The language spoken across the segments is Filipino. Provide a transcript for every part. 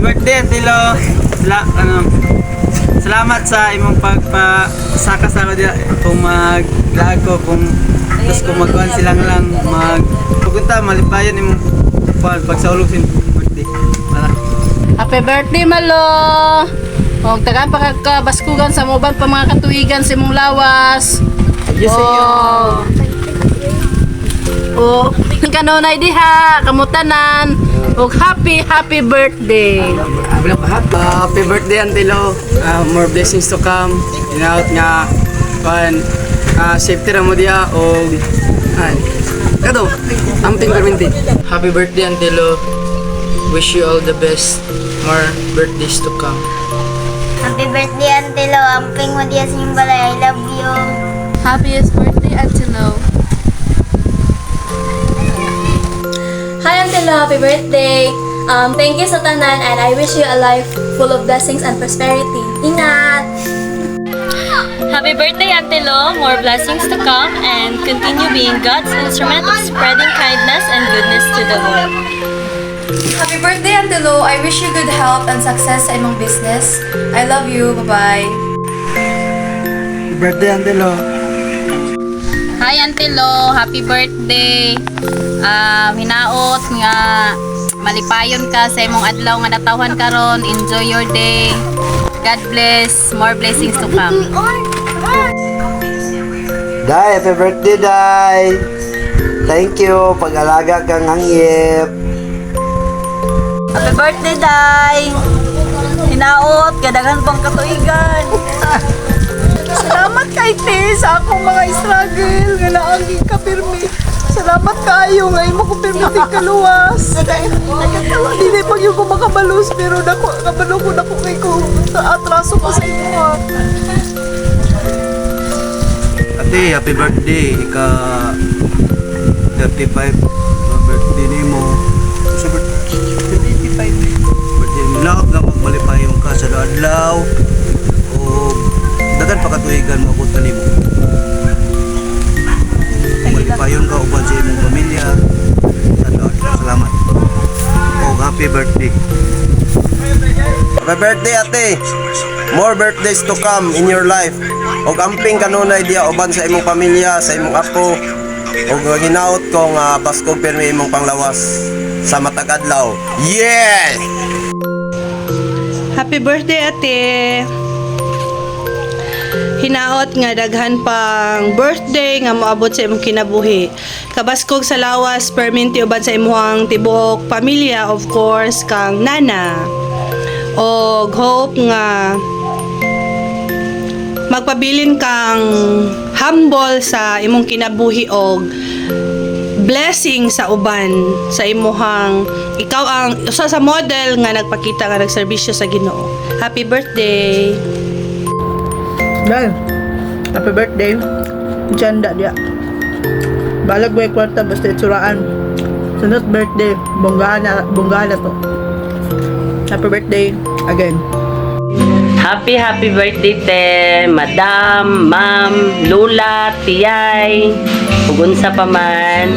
birthday, Tilo. Salamat sa imong pagpasaka sa ako diya kung mag-vlog ko kung tapos kung magkuhan silang lang pupunta malipayan imong pagsaulog sin birthday. Happy birthday, Malo! Huwag tagaan pa kabaskugan sa moban pa mga katuigan sa imong lawas. Yes, Oh, kanunay diha, kamutanan. Ug happy birthday. Happy birthday, Antilo. More blessings to come. Inaot nga safety ra mo diya o kato, amping perminti. Happy birthday, Antilo. Wish you all the best. More birthdays to come. Happy birthday, Antelo. Amping mo diya sa inyong balay. I love you. Happiest birthday, Antelo. Hi, Antelo. Happy birthday. Thank you sa tanan and I wish you a life full of blessings and prosperity. Ingat! Happy birthday, Antelo! More blessings to come and continue being God's instrument of spreading kindness and goodness to the world. Happy birthday, Antelo! I wish you good health and success sa imong business. I love you. Bye-bye. Birthday, Antilo. Hi, Antelo. Happy birthday. Hinaot nga malipayon ka sa imong adlaw nga natawhan karon. Enjoy your day. God bless. More blessings to come. Day, happy birthday, Day. Thank you. Pag-alaga kang hangyip. Happy birthday, Day. Hinaot, gadagan pang katuigan. Salamat kay Te sa akong mga struggle nga naanging kapirmi. Salamat kayo nga imo ko permiting kaluwas. Dili pag yung ko makabalus pero dako kabalo ko dako kay ko sa atraso ko sa imo. Ate, happy birthday. Ika 35 birthday nimo. Sa birthday 35. Birthday mo lahat nga magmalipayon ka sa adlaw. O dagan pa katuigan mo kun kanimo. Malipayon ka uban sa imong pamilya. Salamat. O happy birthday. Happy birthday, ate. More birthdays to come in your life. O amping kanunay diya uban sa imong pamilya, sa imong apo. O hinaot ko nga baskog pirmi imong panglawas sa matag adlaw. Yeah! Happy birthday, Ate. Hinaot nga daghan pang birthday nga moabot sa imong kinabuhi. Kabaskog sa lawas perminti uban sa imong tibuok pamilya, of course, kang nana. Og hope nga magpabilin kang humble sa imong kinabuhi og blessing sa uban sa imuhang ikaw ang usa sa model nga nagpakita nga nagserbisyo sa Ginoo. Happy birthday. Dahil, happy birthday. Janda dia. Balag way kwarta basta itsuraan. Sunod birthday, bonggahan na to. Happy birthday again. Happy birthday te, Madam, Ma'am, Lula, Tiyay, ugunsa pa man.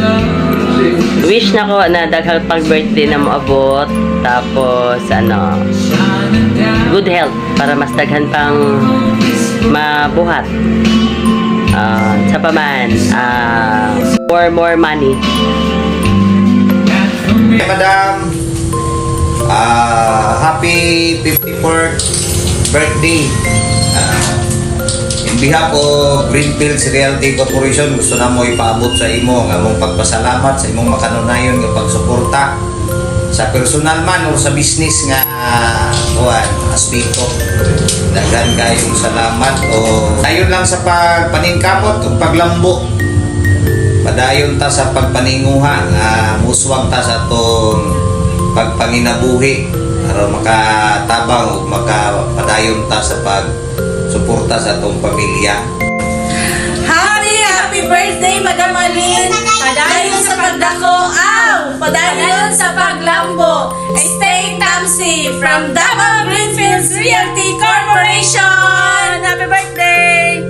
Wish na ko na daghang pang birthday na moabot. Tapos good health para mas daghan pang mabuhat. Sa paman, more money. Hey, Madam. Happy 54th birthday. In behalf of Greenfields Realty Corporation, gusto na mo ipaabot sa imo ang among pagpasalamat sa imong makanunayon nga pagsuporta sa personal man o sa business nga aspeko. Daghan kayong salamat o dayon lang sa pagpaningkamot o paglambo. Padayon ta sa pagpaninguha nga muswag ta sa atong pagpanginabuhi aron makatabang o makapadayon ta sa pagsuporta sa atong pamilya. Happy birthday, Madam Alin. Padayon sa pagdako, padayon sa paglambo. Stay tamsi from Davao Greenfields Realty Corporation. Happy birthday.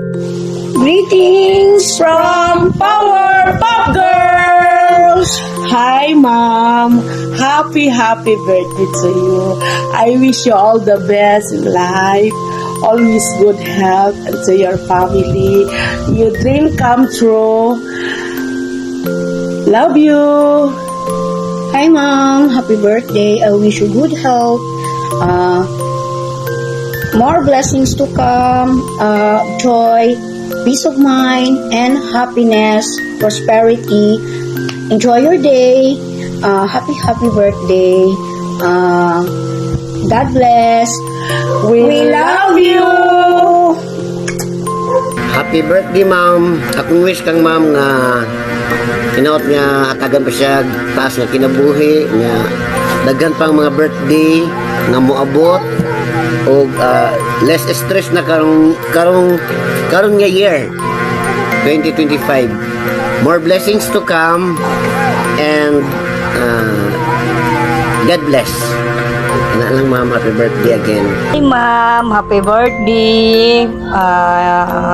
Greetings from Power Pop Girls. Hi, Mom. Hi. happy birthday to you. I wish you all the best in life. Always good health and to your family. Your dream come true. Love you. Hi mom, happy birthday. I wish you good health. More blessings to come. Joy, peace of mind, and happiness, prosperity. Enjoy your day. Happy birthday. God bless. We love you. Happy birthday, ma'am. Akong wish kang ma'am nga inaot nga hatagan pa siya taas nga kinabuhi nga daghan pang mga birthday nga moabot o less stress na karong nga year 2025. More blessings to come and God bless. Ana lang ma'am, happy birthday again. Hi ma'am, happy birthday.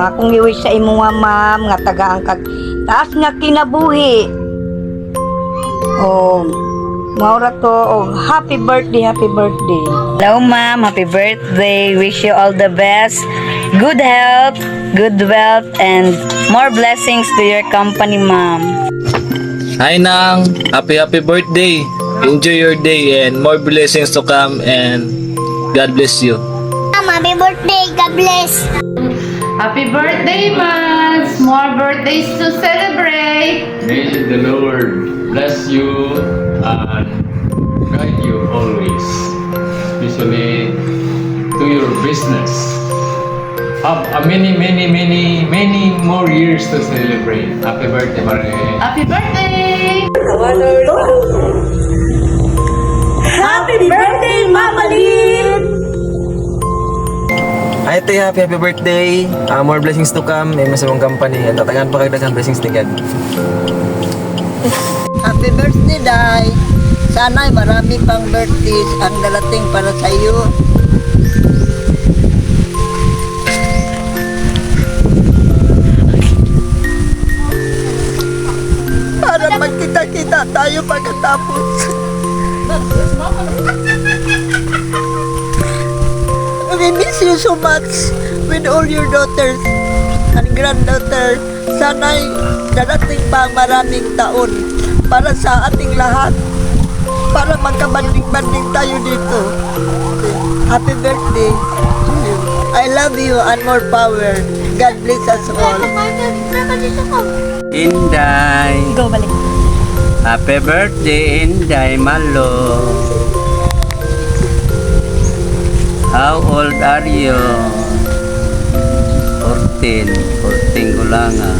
Akong i-wish sa imo nga ma'am nga tagaan kag taas nga kinabuhi. Maura to. Happy birthday, happy birthday. Hello ma'am, happy birthday. Wish you all the best. Good health, good wealth, and more blessings to your company, ma'am. Hi Nang, happy birthday. Enjoy your day and more blessings to come and God bless you. Happy birthday. God bless. Happy birthday, Mads. More birthdays to celebrate. May the Lord bless you and guide you always, especially to your business. Have many more years to celebrate. Happy birthday, Mare. Happy birthday. Happy birthday, Mama Lynn! Hi, Tay, happy birthday. More blessings to come. May masamang company. At tatagan pa kagdagan blessings ni God. Happy birthday, Day. Sana'y marami pang birthdays ang darating para sa iyo. Para magkita-kita tayo pagkatapos. We miss you so much with all your daughters and granddaughter. Sana'y darating pa ang maraming taon para sa ating lahat. Para magkabanding-banding tayo dito. Happy birthday to you. I love you and more power. God bless us all. Inday. Go, balik. Happy birthday, Inday Malo. How old are you? 14 ko lang ah.